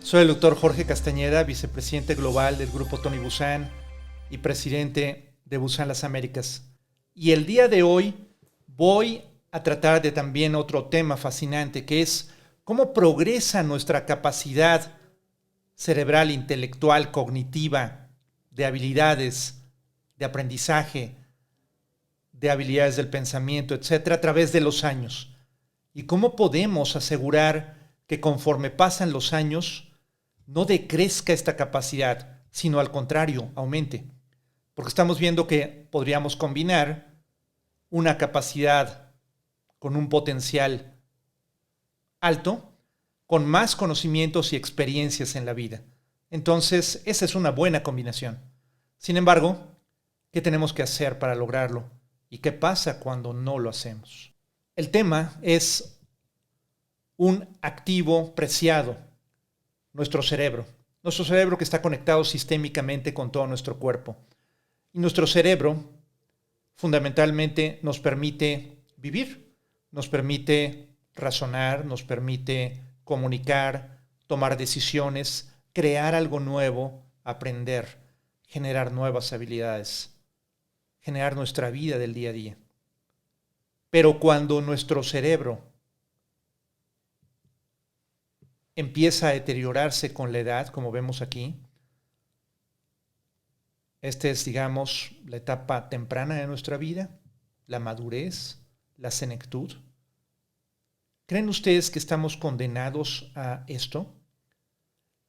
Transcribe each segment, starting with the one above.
Soy el doctor Jorge Castañeda, vicepresidente global del Grupo Tony Buzan y presidente de Buzan Las Américas. Y el día de hoy voy a tratar de también otro tema fascinante, que es cómo progresa nuestra capacidad cerebral, intelectual, cognitiva, de habilidades, de aprendizaje, de habilidades del pensamiento, etcétera, a través de los años. Y cómo podemos asegurar que conforme pasan los años no decrezca esta capacidad, sino al contrario, aumente. Porque estamos viendo que podríamos combinar una capacidad con un potencial alto con más conocimientos y experiencias en la vida. Entonces, esa es una buena combinación. Sin embargo, ¿qué tenemos que hacer para lograrlo? ¿Y qué pasa cuando no lo hacemos? El tema es un activo preciado, nuestro cerebro. Nuestro cerebro que está conectado sistémicamente con todo nuestro cuerpo. Y nuestro cerebro fundamentalmente nos permite vivir, nos permite razonar, nos permite comunicar, tomar decisiones, crear algo nuevo, aprender, generar nuevas habilidades, generar nuestra vida del día a día. Pero cuando nuestro cerebro empieza a deteriorarse con la edad, como vemos aquí, esta es, digamos, la etapa temprana de nuestra vida, la madurez, la senectud. ¿Creen ustedes que estamos condenados a esto?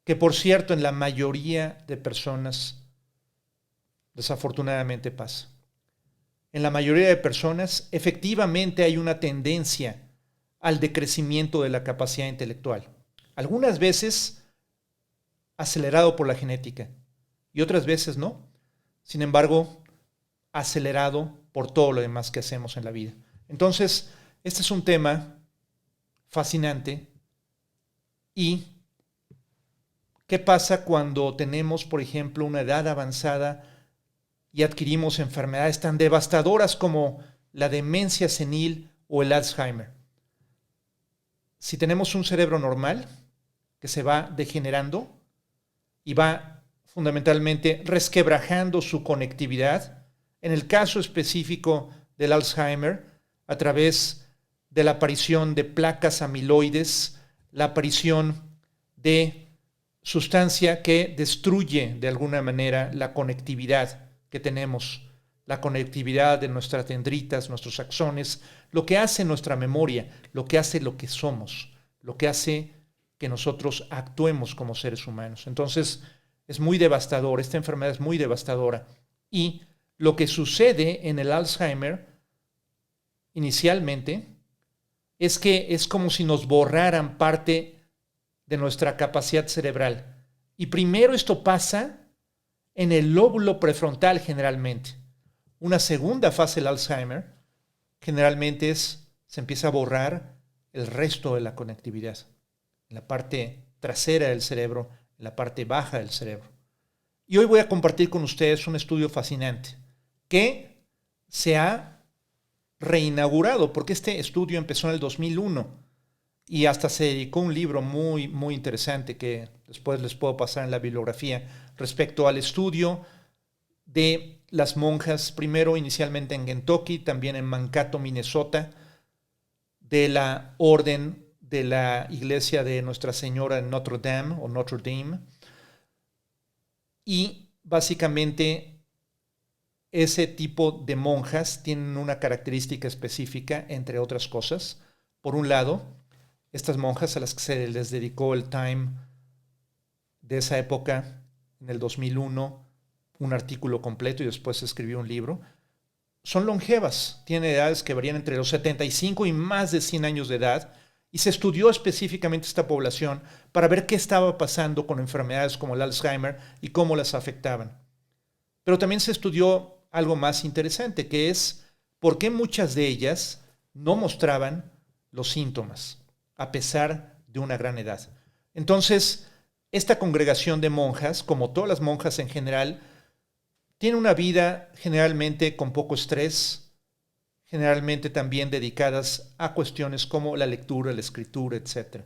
Que por cierto, en la mayoría de personas, desafortunadamente pasa. En la mayoría de personas, efectivamente hay una tendencia al decrecimiento de la capacidad intelectual. Algunas veces acelerado por la genética y otras veces no. Sin embargo, acelerado por todo lo demás que hacemos en la vida. Entonces, este es un tema fascinante. ¿Y qué pasa cuando tenemos, por ejemplo, una edad avanzada y adquirimos enfermedades tan devastadoras como la demencia senil o el Alzheimer? Si tenemos un cerebro normal que se va degenerando y va fundamentalmente resquebrajando su conectividad, en el caso específico del Alzheimer, a través de la aparición de placas amiloides, la aparición de sustancia que destruye de alguna manera la conectividad que tenemos, la conectividad de nuestras dendritas, nuestros axones, lo que hace nuestra memoria, lo que hace lo que somos, lo que hace que nosotros actuemos como seres humanos. Entonces, es muy devastador, esta enfermedad es muy devastadora. Y lo que sucede en el Alzheimer, inicialmente, es que es como si nos borraran parte de nuestra capacidad cerebral. Y primero esto pasa en el lóbulo prefrontal generalmente. Una segunda fase del Alzheimer generalmente se empieza a borrar el resto de la conectividad. En la parte trasera del cerebro, en la parte baja del cerebro. Y hoy voy a compartir con ustedes un estudio fascinante que se ha reinaugurado, porque este estudio empezó en el 2001 y hasta se dedicó un libro muy, muy interesante que después les puedo pasar en la bibliografía respecto al estudio de las monjas, primero inicialmente en Kentucky, también en Mankato, Minnesota, de la orden de la iglesia de Nuestra Señora en Notre Dame o Notre Dame. Y básicamente ese tipo de monjas tienen una característica específica, entre otras cosas. Por un lado, estas monjas a las que se les dedicó el Time de esa época, en el 2001, un artículo completo y después se escribió un libro, son longevas, tienen edades que varían entre los 75 y más de 100 años de edad, y se estudió específicamente esta población para ver qué estaba pasando con enfermedades como el Alzheimer y cómo las afectaban. Pero también se estudió algo más interesante, que es por qué muchas de ellas no mostraban los síntomas, a pesar de una gran edad. Entonces, esta congregación de monjas, como todas las monjas en general, tiene una vida generalmente con poco estrés, generalmente también dedicadas a cuestiones como la lectura, la escritura, etc.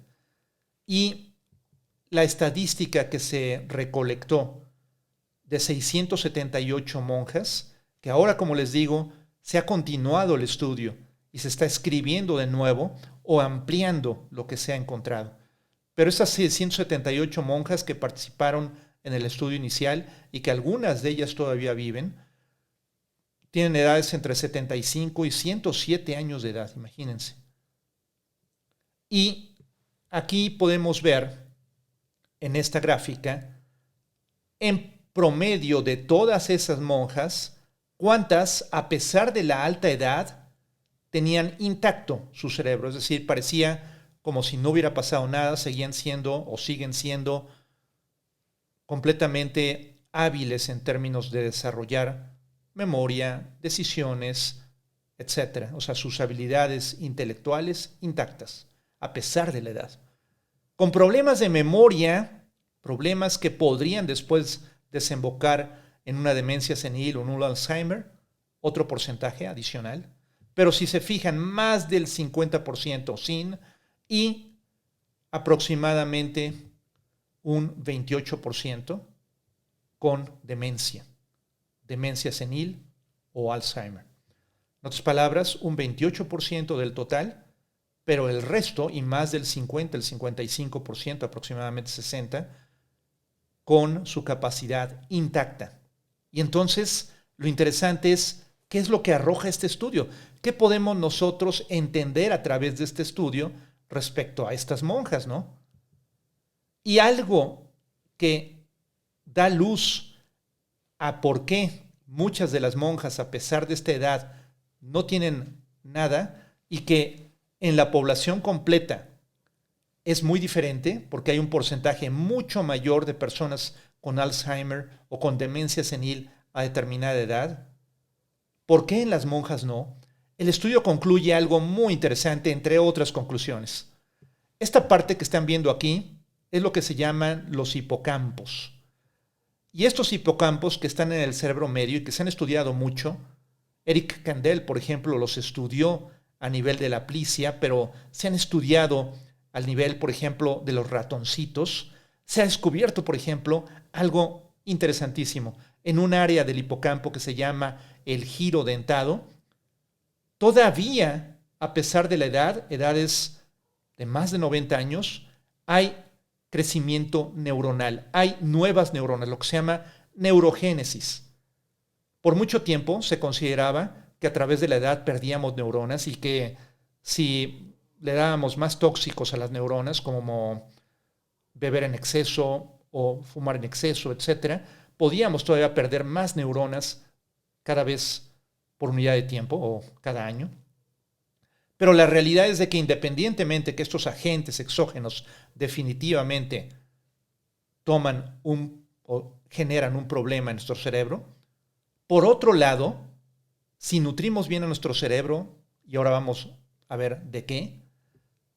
Y la estadística que se recolectó de 678 monjas, que ahora, como les digo, se ha continuado el estudio y se está escribiendo de nuevo o ampliando lo que se ha encontrado. Pero esas 678 monjas que participaron en el estudio inicial y que algunas de ellas todavía viven, tienen edades entre 75 y 107 años de edad, imagínense. Y aquí podemos ver en esta gráfica, en promedio de todas esas monjas, cuántas, a pesar de la alta edad, tenían intacto su cerebro, es decir, parecía como si no hubiera pasado nada, seguían siendo o siguen siendo completamente hábiles en términos de desarrollar memoria, decisiones, etc. O sea, sus habilidades intelectuales intactas, a pesar de la edad. Con problemas de memoria, problemas que podrían después desembocar en una demencia senil o en un Alzheimer, otro porcentaje adicional. Pero si se fijan, más del 50% sin y aproximadamente un 28% con demencia senil o Alzheimer. En otras palabras, un 28% del total, pero el resto, y más del 50, el 55%, aproximadamente 60%, con su capacidad intacta. Y entonces, lo interesante es, ¿qué es lo que arroja este estudio? ¿Qué podemos nosotros entender a través de este estudio respecto a estas monjas, no? Y algo que da luz a por qué muchas de las monjas, a pesar de esta edad, no tienen nada y que en la población completa es muy diferente porque hay un porcentaje mucho mayor de personas con Alzheimer o con demencia senil a determinada edad. ¿Por qué en las monjas no? El estudio concluye algo muy interesante, entre otras conclusiones. Esta parte que están viendo aquí es lo que se llaman los hipocampos. Y estos hipocampos que están en el cerebro medio y que se han estudiado mucho, Eric Kandel, por ejemplo, los estudió a nivel de la plicia, pero se han estudiado al nivel, por ejemplo, de los ratoncitos. Se ha descubierto, por ejemplo, algo interesantísimo. En un área del hipocampo que se llama el giro dentado, todavía, a pesar de la edad, edades de más de 90 años, hay crecimiento neuronal, hay nuevas neuronas, lo que se llama neurogénesis. Por mucho tiempo se consideraba que a través de la edad perdíamos neuronas y que si le dábamos más tóxicos a las neuronas, como beber en exceso o fumar en exceso, etcétera, podíamos todavía perder más neuronas cada vez por unidad de tiempo o cada año. Pero la realidad es de que independientemente que estos agentes exógenos definitivamente toman o generan un problema en nuestro cerebro, por otro lado, si nutrimos bien a nuestro cerebro, y ahora vamos a ver de qué,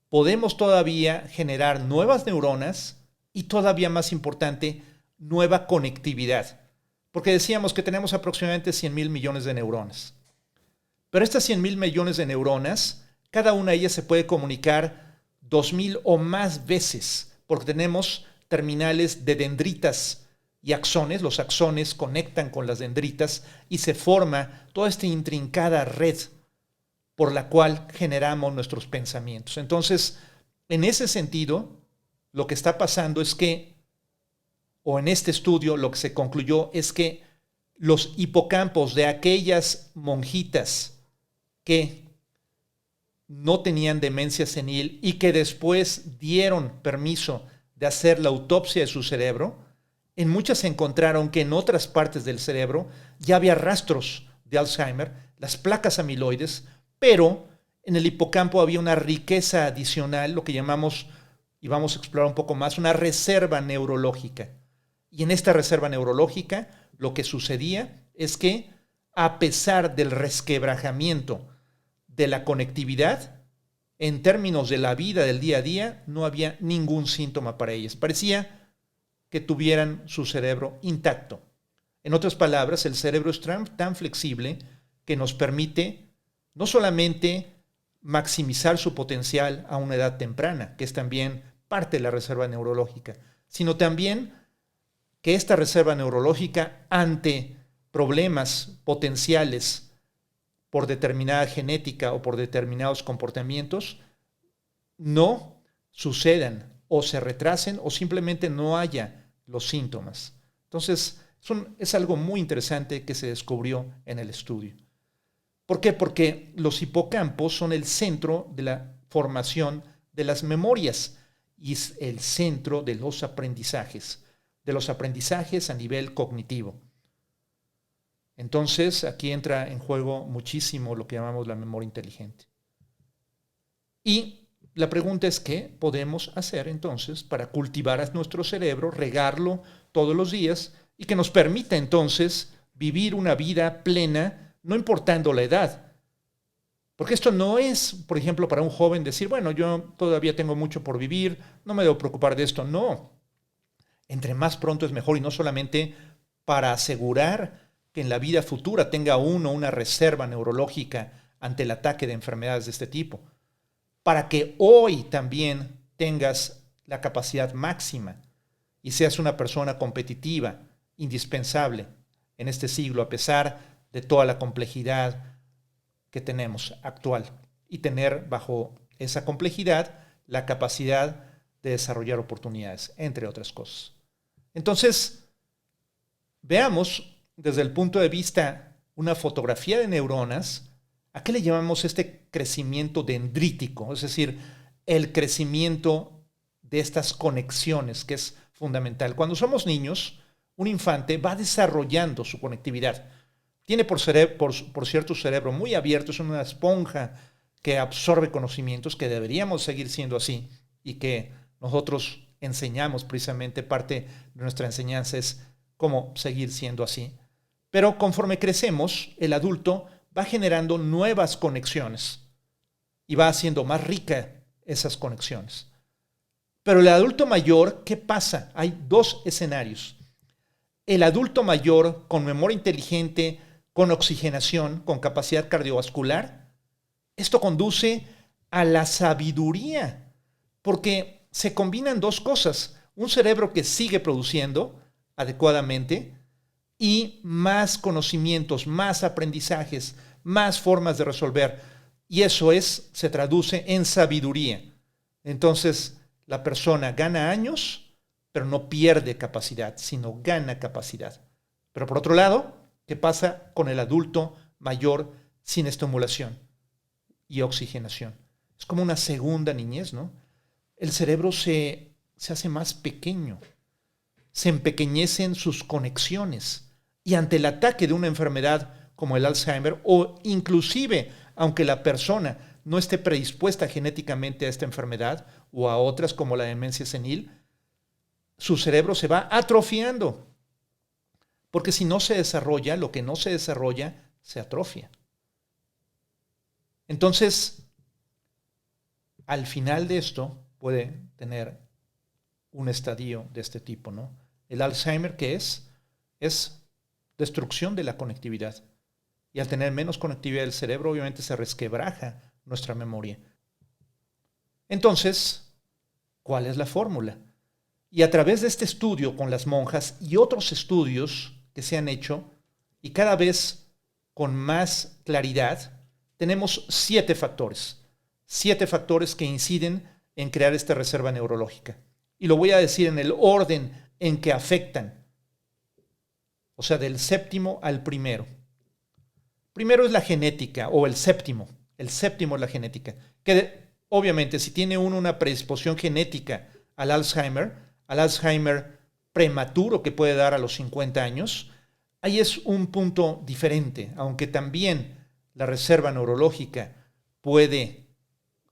podemos todavía generar nuevas neuronas y todavía más importante, nueva conectividad. Porque decíamos que tenemos aproximadamente 100,000 millones de neuronas. Pero estas 100,000 millones de neuronas, cada una de ellas se puede comunicar 2,000 o más veces, porque tenemos terminales de dendritas y axones. Los axones conectan con las dendritas y se forma toda esta intrincada red por la cual generamos nuestros pensamientos. Entonces, en ese sentido, lo que está pasando es que, o en este estudio lo que se concluyó es que los hipocampos de aquellas monjitas que no tenían demencia senil y que después dieron permiso de hacer la autopsia de su cerebro, en muchas se encontraron que en otras partes del cerebro ya había rastros de Alzheimer, las placas amiloides, pero en el hipocampo había una riqueza adicional, lo que llamamos, y vamos a explorar un poco más, una reserva neurológica. Y en esta reserva neurológica lo que sucedía es que, a pesar del resquebrajamiento de la conectividad, en términos de la vida del día a día, no había ningún síntoma para ellas. Parecía que tuvieran su cerebro intacto. En otras palabras, el cerebro es tan flexible que nos permite no solamente maximizar su potencial a una edad temprana, que es también parte de la reserva neurológica, sino también que esta reserva neurológica ante problemas potenciales por determinada genética o por determinados comportamientos no sucedan o se retrasen o simplemente no haya los síntomas. Entonces, es algo muy interesante que se descubrió en el estudio. ¿Por qué? Porque los hipocampos son el centro de la formación de las memorias y es el centro de los aprendizajes a nivel cognitivo. Entonces, aquí entra en juego muchísimo lo que llamamos la memoria inteligente. Y la pregunta es, ¿qué podemos hacer entonces para cultivar a nuestro cerebro, regarlo todos los días y que nos permita entonces vivir una vida plena, no importando la edad? Porque esto no es, por ejemplo, para un joven decir, bueno, yo todavía tengo mucho por vivir, no me debo preocupar de esto. No. Entre más pronto es mejor, y no solamente para asegurar que en la vida futura tenga uno una reserva neurológica ante el ataque de enfermedades de este tipo, para que hoy también tengas la capacidad máxima y seas una persona competitiva, indispensable en este siglo, a pesar de toda la complejidad que tenemos actual, y tener bajo esa complejidad la capacidad de desarrollar oportunidades, entre otras cosas. Entonces, veamos desde el punto de vista una fotografía de neuronas. ¿A qué le llamamos este crecimiento dendrítico? Es decir, el crecimiento de estas conexiones, que es fundamental. Cuando somos niños, un infante va desarrollando su conectividad. Tiene por cierto su cerebro muy abierto, es una esponja que absorbe conocimientos, que deberíamos seguir siendo así y que nosotros enseñamos precisamente, parte de nuestra enseñanza es cómo seguir siendo así. Pero conforme crecemos, el adulto va generando nuevas conexiones y va haciendo más rica esas conexiones. Pero el adulto mayor, ¿qué pasa? Hay dos escenarios. El adulto mayor con memoria inteligente, con oxigenación, con capacidad cardiovascular, esto conduce a la sabiduría, porque se combinan dos cosas: un cerebro que sigue produciendo adecuadamente y más conocimientos, más aprendizajes, más formas de resolver. Y eso se traduce en sabiduría. Entonces, la persona gana años, pero no pierde capacidad, sino gana capacidad. Pero por otro lado, ¿qué pasa con el adulto mayor sin estimulación y oxigenación? Es como una segunda niñez, ¿no? El cerebro se hace más pequeño, se empequeñecen sus conexiones, y ante el ataque de una enfermedad como el Alzheimer, o inclusive aunque la persona no esté predispuesta genéticamente a esta enfermedad o a otras como la demencia senil, su cerebro se va atrofiando. Porque si no se desarrolla, lo que no se desarrolla se atrofia. Entonces, al final de esto puede tener un estadio de este tipo, ¿no? El Alzheimer, ¿qué es? Es destrucción de la conectividad. Y al tener menos conectividad del cerebro, obviamente se resquebraja nuestra memoria. Entonces, ¿cuál es la fórmula? Y a través de este estudio con las monjas y otros estudios que se han hecho, y cada vez con más claridad, tenemos 7 factores. 7 factores que inciden en crear esta reserva neurológica. Y lo voy a decir en el orden en que afectan. O sea, del séptimo al primero. Primero es la genética, o el séptimo. El séptimo es la genética. Que obviamente si tiene uno una predisposición genética al Alzheimer prematuro que puede dar a los 50 años, ahí es un punto diferente, aunque también la reserva neurológica puede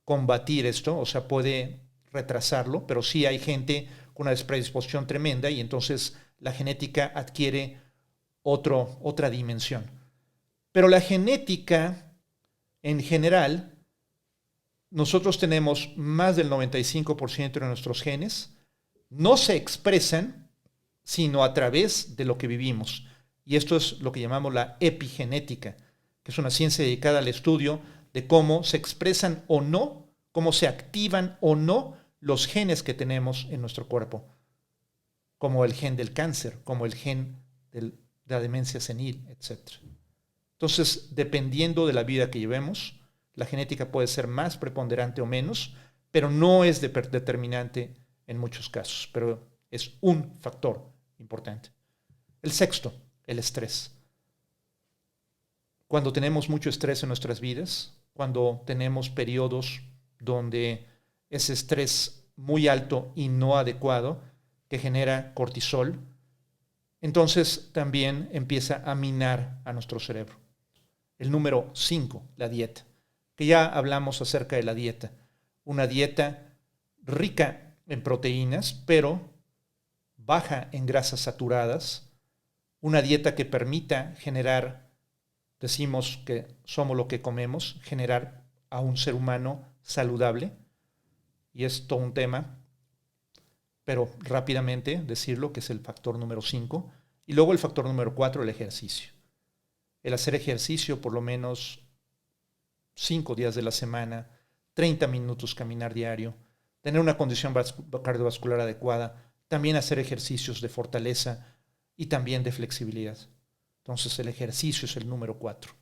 combatir esto, o sea, puede retrasarlo, pero sí hay gente con una predisposición tremenda y entonces la genética adquiere otra dimensión. Pero la genética, en general, nosotros tenemos más del 95% de nuestros genes, no se expresan sino a través de lo que vivimos. Y esto es lo que llamamos la epigenética, que es una ciencia dedicada al estudio de cómo se expresan o no, cómo se activan o no los genes que tenemos en nuestro cuerpo, como el gen del cáncer, como el gen de la demencia senil, etc. Entonces, dependiendo de la vida que llevemos, la genética puede ser más preponderante o menos, pero no es determinante en muchos casos, pero es un factor importante. El sexto, el estrés. Cuando tenemos mucho estrés en nuestras vidas, cuando tenemos periodos donde ese estrés muy alto y no adecuado que genera cortisol, entonces también empieza a minar a nuestro cerebro. El número 5, la dieta, que ya hablamos acerca de la dieta. Una dieta rica en proteínas, pero baja en grasas saturadas. Una dieta que permita generar, decimos que somos lo que comemos, generar a un ser humano saludable. Y es todo un tema, pero rápidamente decirlo que es el factor número 5. Y luego el factor número 4, el ejercicio. El hacer ejercicio por lo menos 5 días de la semana, 30 minutos caminar diario, tener una condición cardiovascular adecuada, también hacer ejercicios de fortaleza y también de flexibilidad. Entonces el ejercicio es el número 4.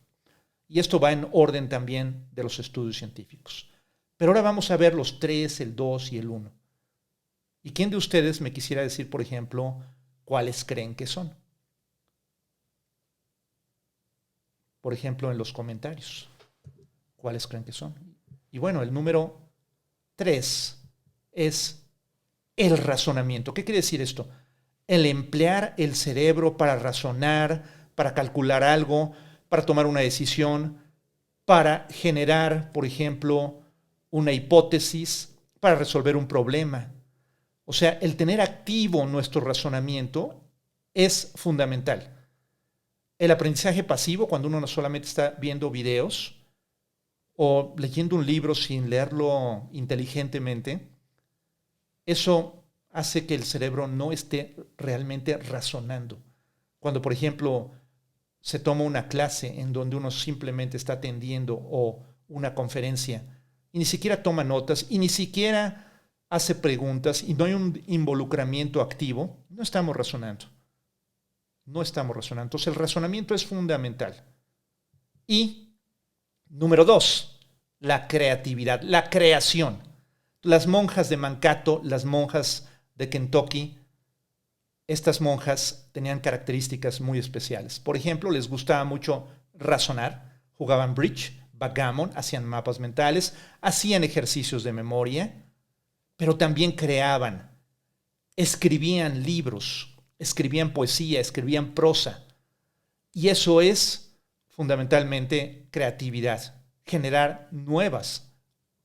Y esto va en orden también de los estudios científicos. Pero ahora vamos a ver los 3, el 2 y el 1. ¿Y quién de ustedes me quisiera decir, por ejemplo, cuáles creen que son? Por ejemplo, en los comentarios. ¿Cuáles creen que son? Y bueno, el número 3 es el razonamiento. ¿Qué quiere decir esto? El emplear el cerebro para razonar, para calcular algo, para tomar una decisión, para generar, por ejemplo, una hipótesis, para resolver un problema. O sea, el tener activo nuestro razonamiento es fundamental. El aprendizaje pasivo, cuando uno no solamente está viendo videos o leyendo un libro sin leerlo inteligentemente, eso hace que el cerebro no esté realmente razonando. Cuando, por ejemplo, se toma una clase en donde uno simplemente está atendiendo o una conferencia y ni siquiera toma notas y ni siquiera hace preguntas y no hay un involucramiento activo, no estamos razonando. No estamos razonando. Entonces el razonamiento es fundamental. Y número 2, la creatividad, la creación. Las monjas de Mankato, las monjas de Kentucky, estas monjas tenían características muy especiales. Por ejemplo, les gustaba mucho razonar, jugaban bridge, backgammon, hacían mapas mentales, hacían ejercicios de memoria, pero también creaban, escribían libros, escribían poesía, escribían prosa. Y eso es fundamentalmente creatividad, generar nuevas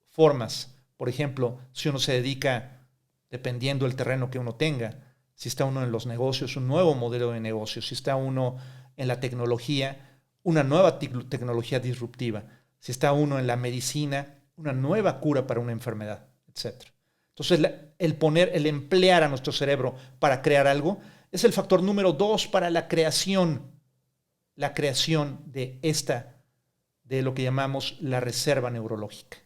formas. Por ejemplo, si uno se dedica, dependiendo del terreno que uno tenga, si está uno en los negocios, un nuevo modelo de negocio, si está uno en la tecnología, una nueva tecnología disruptiva, si está uno en la medicina, una nueva cura para una enfermedad, etc. Entonces, el emplear a nuestro cerebro para crear algo es el factor número 2 para la creación de lo que llamamos la reserva neurológica.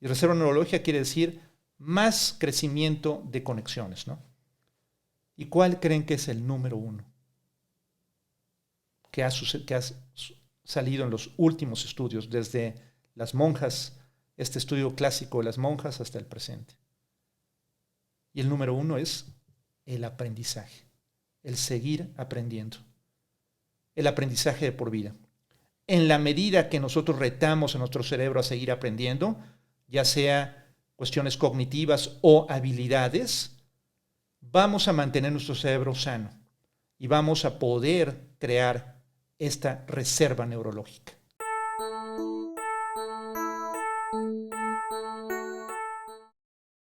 Y reserva neurológica quiere decir más crecimiento de conexiones, ¿no? ¿Y cuál creen que es el número 1? Que ha salido en los últimos estudios, desde las monjas, este estudio clásico de las monjas hasta el presente. Y el número 1 es el aprendizaje, el seguir aprendiendo, el aprendizaje de por vida. En la medida que nosotros retamos a nuestro cerebro a seguir aprendiendo, ya sea cuestiones cognitivas o habilidades, vamos a mantener nuestro cerebro sano y vamos a poder crear esta reserva neurológica.